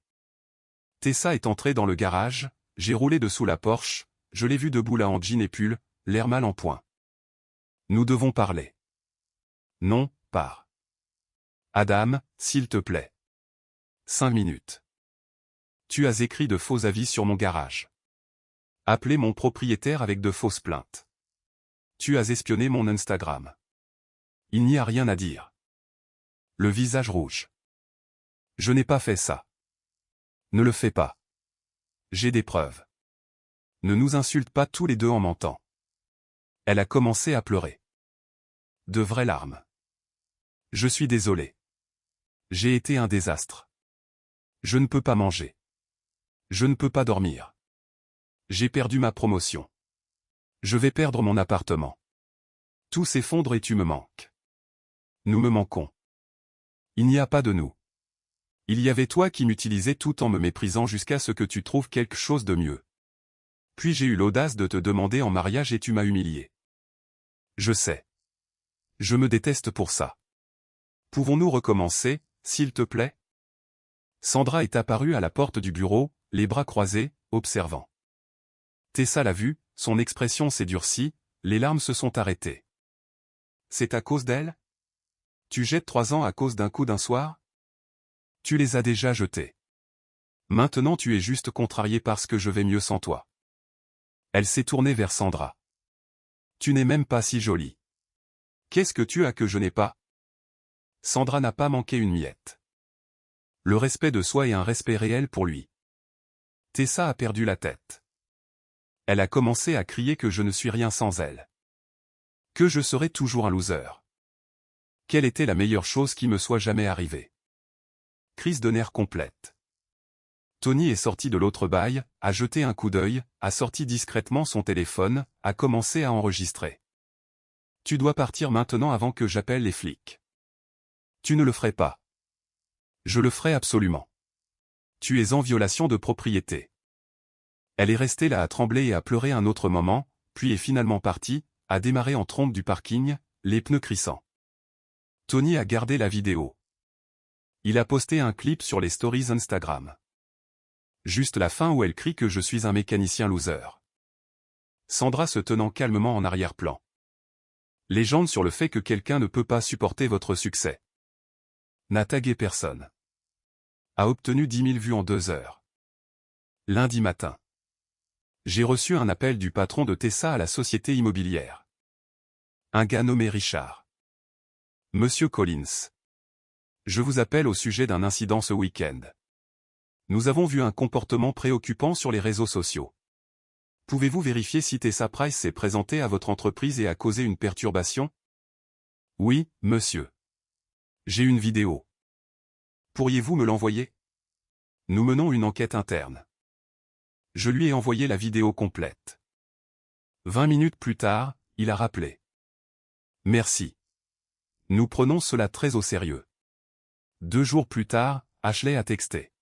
Tessa est entrée dans le garage, j'ai roulé dessous la Porsche, je l'ai vue debout là en jean et pull, l'air mal en point. Nous devons parler. Non, pars. Adam, s'il te plaît. 5 minutes. Tu as écrit de faux avis sur mon garage. Appelé mon propriétaire avec de fausses plaintes. Tu as espionné mon Instagram. Il n'y a rien à dire. Le visage rouge. Je n'ai pas fait ça. Ne le fais pas. J'ai des preuves. Ne nous insulte pas tous les deux en mentant. Elle a commencé à pleurer. De vraies larmes. Je suis désolé. J'ai été un désastre. Je ne peux pas manger. Je ne peux pas dormir. J'ai perdu ma promotion. Je vais perdre mon appartement. Tout s'effondre et tu me manques. Nous me manquons. Il n'y a pas de nous. Il y avait toi qui m'utilisais tout en me méprisant jusqu'à ce que tu trouves quelque chose de mieux. Puis j'ai eu l'audace de te demander en mariage et tu m'as humilié. Je sais. Je me déteste pour ça. Pouvons-nous recommencer, s'il te plaît? Sandra est apparue à la porte du bureau, les bras croisés, observant. Tessa l'a vu, son expression s'est durcie, les larmes se sont arrêtées. C'est à cause d'elle? Tu jettes 3 ans à cause d'un coup d'un soir? Tu les as déjà jetés. Maintenant tu es juste contrarié parce que je vais mieux sans toi. Elle s'est tournée vers Sandra. Tu n'es même pas si jolie. Qu'est-ce que tu as que je n'ai pas? Sandra n'a pas manqué une miette. Le respect de soi est un respect réel pour lui. Tessa a perdu la tête. Elle a commencé à crier que je ne suis rien sans elle. Que je serai toujours un loser. Quelle était la meilleure chose qui me soit jamais arrivée? Crise de nerfs complète. Tony est sorti de l'autre bail, a jeté un coup d'œil, a sorti discrètement son téléphone, a commencé à enregistrer. Tu dois partir maintenant avant que j'appelle les flics. Tu ne le ferais pas. Je le ferai absolument. Tu es en violation de propriété. Elle est restée là à trembler et à pleurer un autre moment, puis est finalement partie, a démarré en trombe du parking, les pneus crissant. Tony a gardé la vidéo. Il a posté un clip sur les stories Instagram. Juste la fin où elle crie que je suis un mécanicien loser. Sandra se tenant calmement en arrière-plan. Légende sur le fait que quelqu'un ne peut pas supporter votre succès. N'a tagué personne. A obtenu 10 000 vues en 2 heures. Lundi matin. J'ai reçu un appel du patron de Tessa à la société immobilière. Un gars nommé Richard. Monsieur Collins. Je vous appelle au sujet d'un incident ce week-end. Nous avons vu un comportement préoccupant sur les réseaux sociaux. Pouvez-vous vérifier si Tessa Price s'est présentée à votre entreprise et a causé une perturbation? Oui, monsieur. J'ai une vidéo. Pourriez-vous me l'envoyer? Nous menons une enquête interne. Je lui ai envoyé la vidéo complète. 20 minutes plus tard, il a rappelé. Merci. Nous prenons cela très au sérieux. 2 jours plus tard, Ashley a texté.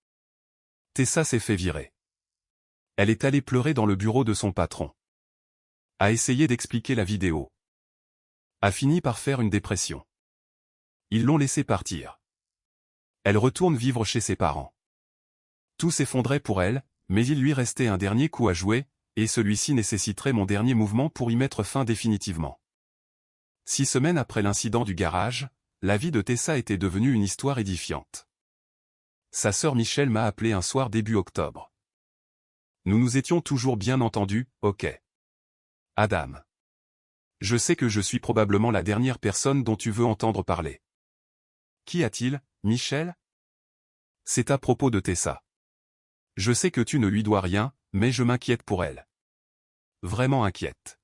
Tessa s'est fait virer. Elle est allée pleurer dans le bureau de son patron. A essayé d'expliquer la vidéo. A fini par faire une dépression. Ils l'ont laissée partir. Elle retourne vivre chez ses parents. Tout s'effondrait pour elle, mais il lui restait un dernier coup à jouer, et celui-ci nécessiterait mon dernier mouvement pour y mettre fin définitivement. 6 semaines après l'incident du garage, la vie de Tessa était devenue une histoire édifiante. Sa sœur Michelle m'a appelé un soir début octobre. Nous nous étions toujours bien entendus, ok. Adam. Je sais que je suis probablement la dernière personne dont tu veux entendre parler. Qu'y a-t-il, Michelle? C'est à propos de Tessa. Je sais que tu ne lui dois rien, mais je m'inquiète pour elle. Vraiment inquiète.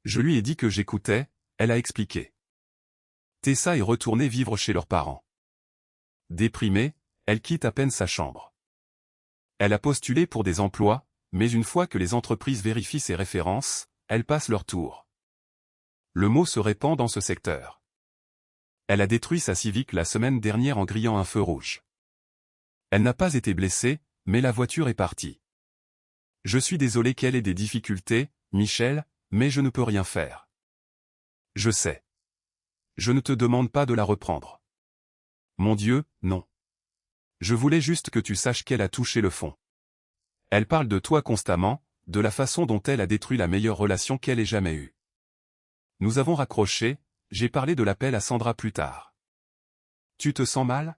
Je lui ai dit que j'écoutais, elle a expliqué. Tessa est retournée vivre chez leurs parents. Déprimée, elle quitte à peine sa chambre. Elle a postulé pour des emplois, mais une fois que les entreprises vérifient ses références, elles passent leur tour. Le mot se répand dans ce secteur. Elle a détruit sa Civic la semaine dernière en grillant un feu rouge. Elle n'a pas été blessée, mais la voiture est partie. Je suis désolé qu'elle ait des difficultés, Michel, mais je ne peux rien faire. Je sais. Je ne te demande pas de la reprendre. Mon Dieu, non. Je voulais juste que tu saches qu'elle a touché le fond. Elle parle de toi constamment, de la façon dont elle a détruit la meilleure relation qu'elle ait jamais eue. Nous avons raccroché, j'ai parlé de l'appel à Sandra plus tard. Tu te sens mal?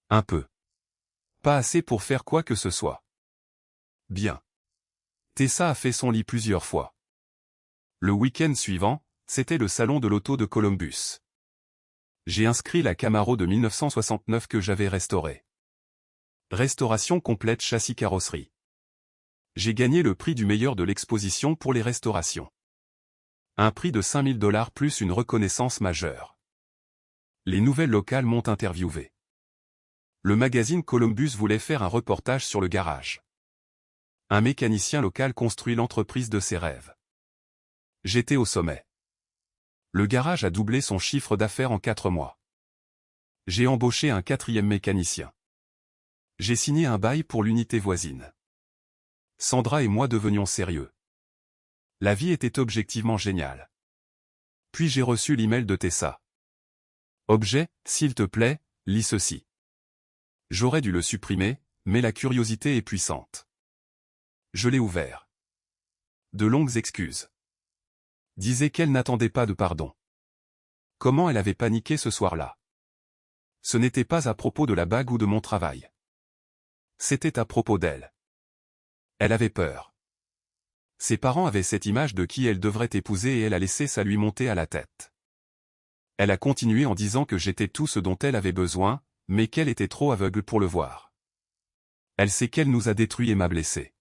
Un peu. Pas assez pour faire quoi que ce soit. Bien. Tessa a fait son lit plusieurs fois. Le week-end suivant, c'était le salon de l'auto de Columbus. J'ai inscrit la Camaro de 1969 que j'avais restaurée. Restauration complète châssis carrosserie. J'ai gagné le prix du meilleur de l'exposition pour les restaurations. Un prix de 5 000 $ plus une reconnaissance majeure. Les nouvelles locales m'ont interviewé. Le magazine Columbus voulait faire un reportage sur le garage. Un mécanicien local construit l'entreprise de ses rêves. J'étais au sommet. Le garage a doublé son chiffre d'affaires en 4 mois. J'ai embauché un 4e mécanicien. J'ai signé un bail pour l'unité voisine. Sandra et moi devenions sérieux. La vie était objectivement géniale. Puis j'ai reçu l'email de Tessa. Objet, s'il te plaît, lis ceci. J'aurais dû le supprimer, mais la curiosité est puissante. Je l'ai ouvert. De longues excuses. Disait qu'elle n'attendait pas de pardon. Comment elle avait paniqué ce soir-là. Ce n'était pas à propos de la bague ou de mon travail. C'était à propos d'elle. Elle avait peur. Ses parents avaient cette image de qui elle devrait épouser et elle a laissé ça lui monter à la tête. Elle a continué en disant que j'étais tout ce dont elle avait besoin, mais qu'elle était trop aveugle pour le voir. Elle sait qu'elle nous a détruits et m'a blessé.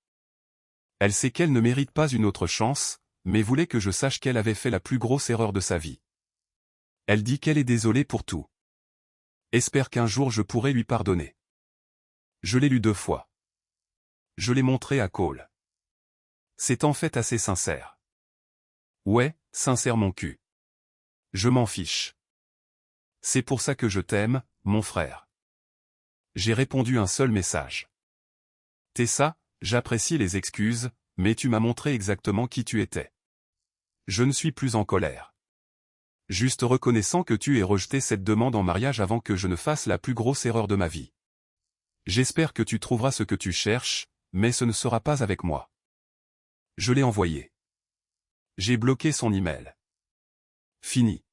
Elle sait qu'elle ne mérite pas une autre chance, mais voulait que je sache qu'elle avait fait la plus grosse erreur de sa vie. Elle dit qu'elle est désolée pour tout. Espère qu'un jour je pourrai lui pardonner. Je l'ai lu 2 fois. Je l'ai montré à Cole. C'est en fait assez sincère. Ouais, sincère mon cul. Je m'en fiche. C'est pour ça que je t'aime, mon frère. J'ai répondu un seul message. Tessa, j'apprécie les excuses, mais tu m'as montré exactement qui tu étais. Je ne suis plus en colère. Juste reconnaissant que tu aies rejeté cette demande en mariage avant que je ne fasse la plus grosse erreur de ma vie. J'espère que tu trouveras ce que tu cherches, mais ce ne sera pas avec moi. Je l'ai envoyé. J'ai bloqué son email. Fini.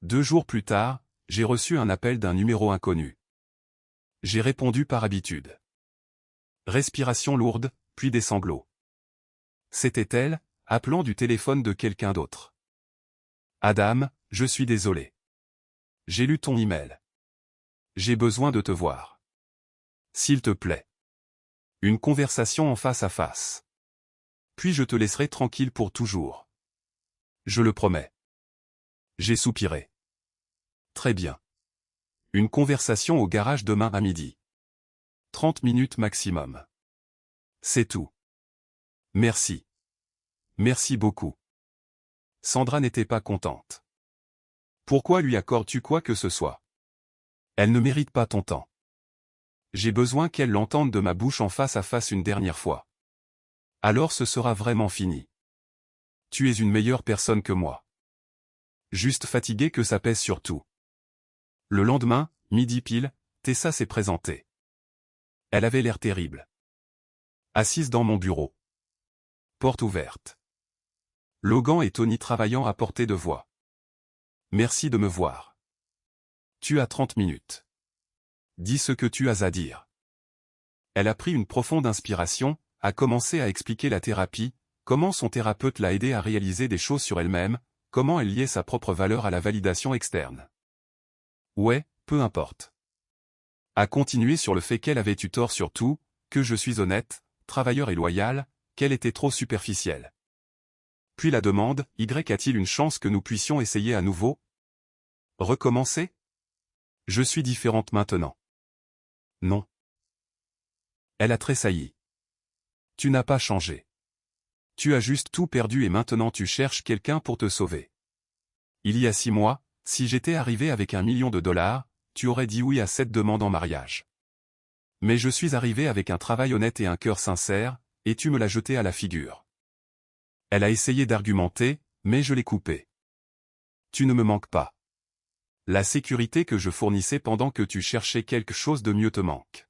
2 jours plus tard, j'ai reçu un appel d'un numéro inconnu. J'ai répondu par habitude. Respiration lourde, puis des sanglots. C'était elle, appelant du téléphone de quelqu'un d'autre. Adam, je suis désolé. J'ai lu ton email. J'ai besoin de te voir. S'il te plaît. Une conversation en face à face. Puis je te laisserai tranquille pour toujours. Je le promets. J'ai soupiré. Très bien. Une conversation au garage demain à midi. 30 minutes maximum. C'est tout. Merci. Merci beaucoup. Sandra n'était pas contente. Pourquoi lui accordes-tu quoi que ce soit? Elle ne mérite pas ton temps. J'ai besoin qu'elle l'entende de ma bouche en face à face une dernière fois. Alors ce sera vraiment fini. Tu es une meilleure personne que moi. Juste fatigué que ça pèse sur tout. Le lendemain, midi pile, Tessa s'est présentée. Elle avait l'air terrible. Assise dans mon bureau. Porte ouverte. Logan et Tony travaillant à portée de voix. Merci de me voir. Tu as 30 minutes. Dis ce que tu as à dire. Elle a pris une profonde inspiration, a commencé à expliquer la thérapie, comment son thérapeute l'a aidé à réaliser des choses sur elle-même, comment elle liait sa propre valeur à la validation externe. Ouais, peu importe. A continué sur le fait qu'elle avait eu tort sur tout, que je suis honnête, travailleur et loyal, qu'elle était trop superficielle. Puis la demande, a-t-il une chance que nous puissions essayer à nouveau? Recommencer? Je suis différente maintenant. Non. Elle a tressailli. Tu n'as pas changé. Tu as juste tout perdu et maintenant tu cherches quelqu'un pour te sauver. Il y a 6 mois, si j'étais arrivé avec $1 million, tu aurais dit oui à cette demande en mariage. Mais je suis arrivé avec un travail honnête et un cœur sincère, et tu me l'as jeté à la figure. Elle a essayé d'argumenter, mais je l'ai coupé. Tu ne me manques pas. La sécurité que je fournissais pendant que tu cherchais quelque chose de mieux te manque.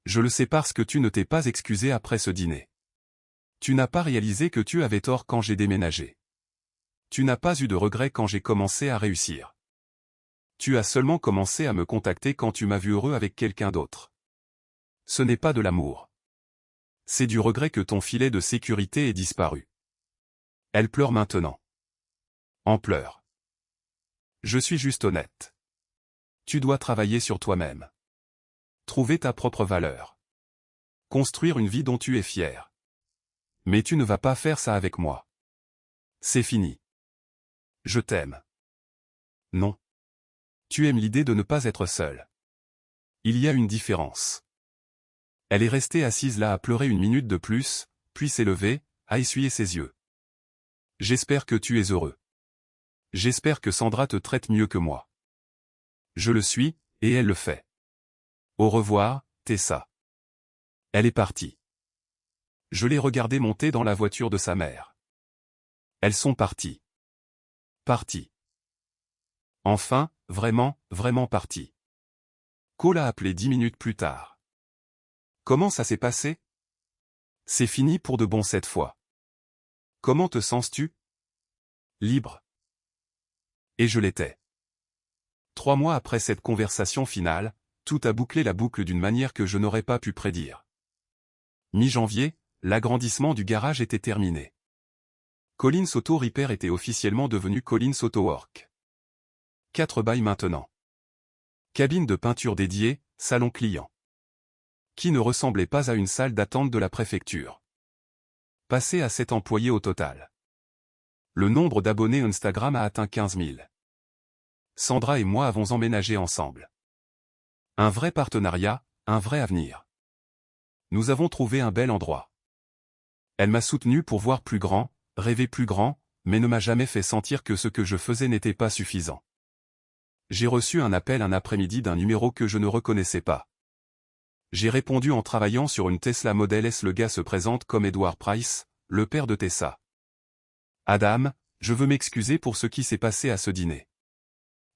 Je le sais parce que tu ne t'es pas excusé après ce dîner. Tu n'as pas réalisé que tu avais tort quand j'ai déménagé. Tu n'as pas eu de regrets quand j'ai commencé à réussir. Tu as seulement commencé à me contacter quand tu m'as vu heureux avec quelqu'un d'autre. Ce n'est pas de l'amour. C'est du regret que ton filet de sécurité ait disparu. Elle pleure maintenant. En pleurs. Je suis juste honnête. Tu dois travailler sur toi-même. Trouver ta propre valeur. Construire une vie dont tu es fier. Mais tu ne vas pas faire ça avec moi. C'est fini. Je t'aime. Non. Tu aimes l'idée de ne pas être seul. Il y a une différence. Elle est restée assise là à pleurer 1 minute de plus, puis s'est levée, a essuyé ses yeux. J'espère que tu es heureux. J'espère que Sandra te traite mieux que moi. Je le suis, et elle le fait. Au revoir, Tessa. Elle est partie. Je l'ai regardée monter dans la voiture de sa mère. Elles sont parties. Parties. Enfin, vraiment, vraiment parties. Cole a appelé 10 minutes plus tard. Comment ça s'est passé? C'est fini pour de bon cette fois. Comment te sens-tu? Libre. Et je l'étais. 3 mois après cette conversation finale, tout a bouclé la boucle d'une manière que je n'aurais pas pu prédire. Mi-janvier, l'agrandissement du garage était terminé. Collins Auto Repair était officiellement devenu Collins Auto Work. 4 bails maintenant. Cabine de peinture dédiée, salon client. Qui ne ressemblait pas à une salle d'attente de la préfecture. Passé à 7 employés au total. Le nombre d'abonnés Instagram a atteint 15 000. Sandra et moi avons emménagé ensemble. Un vrai partenariat, un vrai avenir. Nous avons trouvé un bel endroit. Elle m'a soutenu pour voir plus grand, rêver plus grand, mais ne m'a jamais fait sentir que ce que je faisais n'était pas suffisant. J'ai reçu un appel un après-midi d'un numéro que je ne reconnaissais pas. J'ai répondu en travaillant sur une Tesla Model S. Le gars se présente comme Edward Price, le père de Tessa. Adam, je veux m'excuser pour ce qui s'est passé à ce dîner.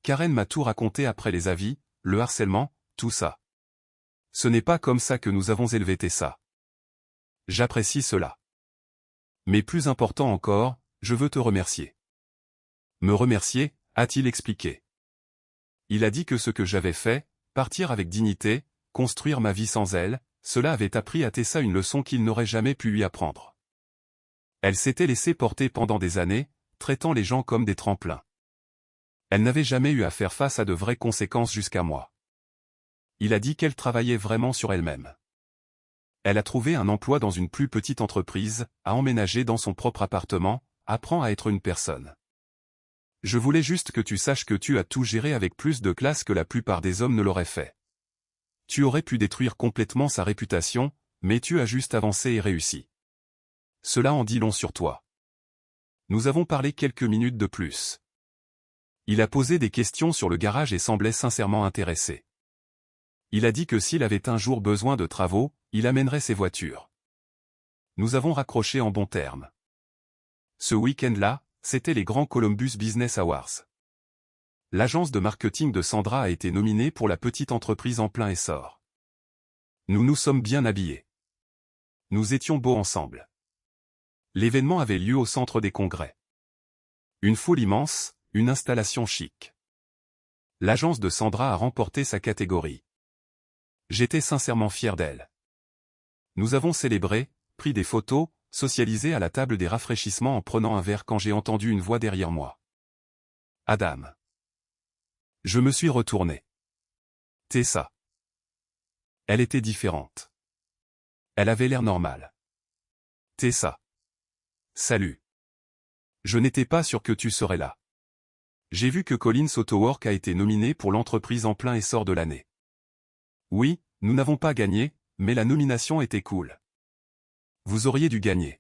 Karen m'a tout raconté après les avis, le harcèlement, tout ça. Ce n'est pas comme ça que nous avons élevé Tessa. J'apprécie cela. Mais plus important encore, je veux te remercier. Me remercier, a-t-il expliqué. Il a dit que ce que j'avais fait, partir avec dignité, construire ma vie sans elle, cela avait appris à Tessa une leçon qu'il n'aurait jamais pu lui apprendre. Elle s'était laissée porter pendant des années, traitant les gens comme des tremplins. Elle n'avait jamais eu à faire face à de vraies conséquences jusqu'à moi. Il a dit qu'elle travaillait vraiment sur elle-même. Elle a trouvé un emploi dans une plus petite entreprise, a emménagé dans son propre appartement, apprend à être une personne. Je voulais juste que tu saches que tu as tout géré avec plus de classe que la plupart des hommes ne l'auraient fait. Tu aurais pu détruire complètement sa réputation, mais tu as juste avancé et réussi. Cela en dit long sur toi. Nous avons parlé quelques minutes de plus. Il a posé des questions sur le garage et semblait sincèrement intéressé. Il a dit que s'il avait un jour besoin de travaux, il amènerait ses voitures. Nous avons raccroché en bons termes. Ce week-end-là, c'était les grands Columbus Business Awards. L'agence de marketing de Sandra a été nominée pour la petite entreprise en plein essor. Nous nous sommes bien habillés. Nous étions beaux ensemble. L'événement avait lieu au centre des congrès. Une foule immense, une installation chic. L'agence de Sandra a remporté sa catégorie. J'étais sincèrement fier d'elle. Nous avons célébré, pris des photos, socialisé à la table des rafraîchissements en prenant un verre quand j'ai entendu une voix derrière moi. Adam. Je me suis retourné. Tessa. Elle était différente. Elle avait l'air normale. Tessa. Salut. Je n'étais pas sûr que tu serais là. J'ai vu que Collins Auto Work a été nominé pour l'entreprise en plein essor de l'année. Oui, nous n'avons pas gagné, mais la nomination était cool. Vous auriez dû gagner.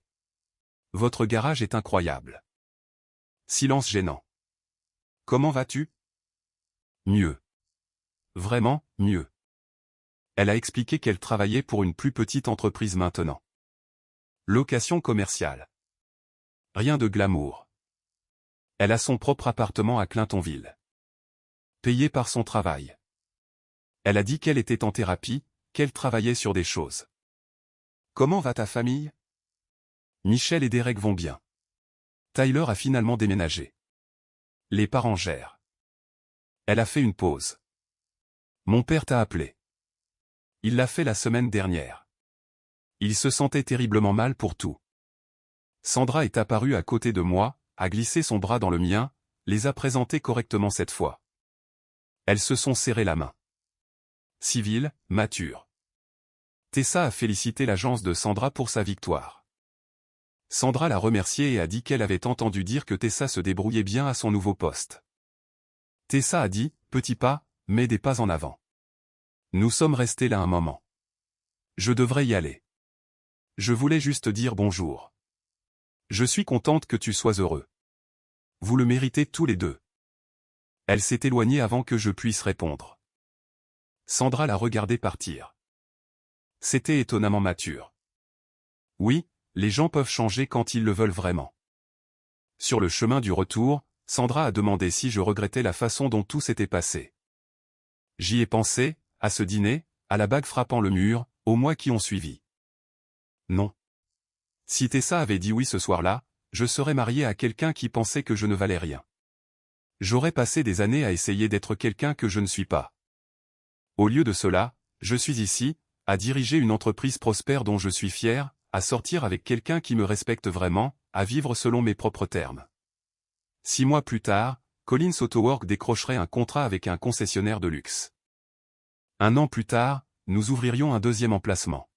Votre garage est incroyable. Silence gênant. Comment vas-tu? Mieux. Vraiment, mieux. Elle a expliqué qu'elle travaillait pour une plus petite entreprise maintenant. Location commerciale. Rien de glamour. Elle a son propre appartement à Clintonville. Payé par son travail. Elle a dit qu'elle était en thérapie, qu'elle travaillait sur des choses. Comment va ta famille? Michel et Derek vont bien. Tyler a finalement déménagé. Les parents gèrent. Elle a fait une pause. Mon père t'a appelé. Il l'a fait la semaine dernière. Il se sentait terriblement mal pour tout. Sandra est apparue à côté de moi, a glissé son bras dans le mien, les a présentés correctement cette fois. Elles se sont serrées la main. Civile, mature. Tessa a félicité l'agence de Sandra pour sa victoire. Sandra l'a remerciée et a dit qu'elle avait entendu dire que Tessa se débrouillait bien à son nouveau poste. Tessa a dit, petit pas, mais des pas en avant. Nous sommes restés là un moment. Je devrais y aller. Je voulais juste dire bonjour. Je suis contente que tu sois heureux. Vous le méritez tous les deux. Elle s'est éloignée avant que je puisse répondre. Sandra l'a regardé partir. C'était étonnamment mature. Oui, les gens peuvent changer quand ils le veulent vraiment. Sur le chemin du retour, Sandra a demandé si je regrettais la façon dont tout s'était passé. J'y ai pensé, à ce dîner, à la bague frappant le mur, aux mois qui ont suivi. Non. Si Tessa avait dit oui ce soir-là, je serais marié à quelqu'un qui pensait que je ne valais rien. J'aurais passé des années à essayer d'être quelqu'un que je ne suis pas. Au lieu de cela, je suis ici, à diriger une entreprise prospère dont je suis fier, à sortir avec quelqu'un qui me respecte vraiment, à vivre selon mes propres termes. 6 mois plus tard, Collins Autowork décrocherait un contrat avec un concessionnaire de luxe. 1 an plus tard, nous ouvririons un deuxième emplacement.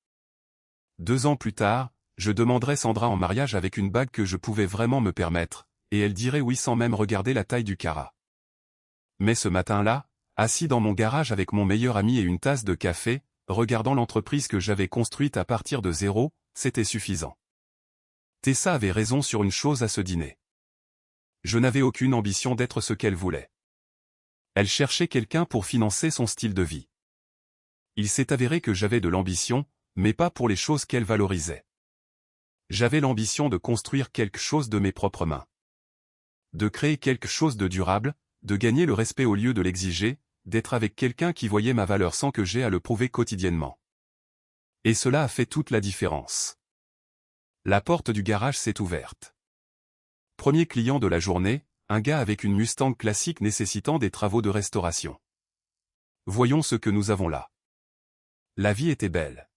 2 ans plus tard, je demanderais Sandra en mariage avec une bague que je pouvais vraiment me permettre, et elle dirait oui sans même regarder la taille du carat. Mais ce matin-là, assis dans mon garage avec mon meilleur ami et une tasse de café, regardant l'entreprise que j'avais construite à partir de zéro, c'était suffisant. Tessa avait raison sur une chose à ce dîner. Je n'avais aucune ambition d'être ce qu'elle voulait. Elle cherchait quelqu'un pour financer son style de vie. Il s'est avéré que j'avais de l'ambition, mais pas pour les choses qu'elle valorisait. J'avais l'ambition de construire quelque chose de mes propres mains. De créer quelque chose de durable, de gagner le respect au lieu de l'exiger, d'être avec quelqu'un qui voyait ma valeur sans que j'aie à le prouver quotidiennement. Et cela a fait toute la différence. La porte du garage s'est ouverte. Premier client de la journée, un gars avec une Mustang classique nécessitant des travaux de restauration. Voyons ce que nous avons là. La vie était belle.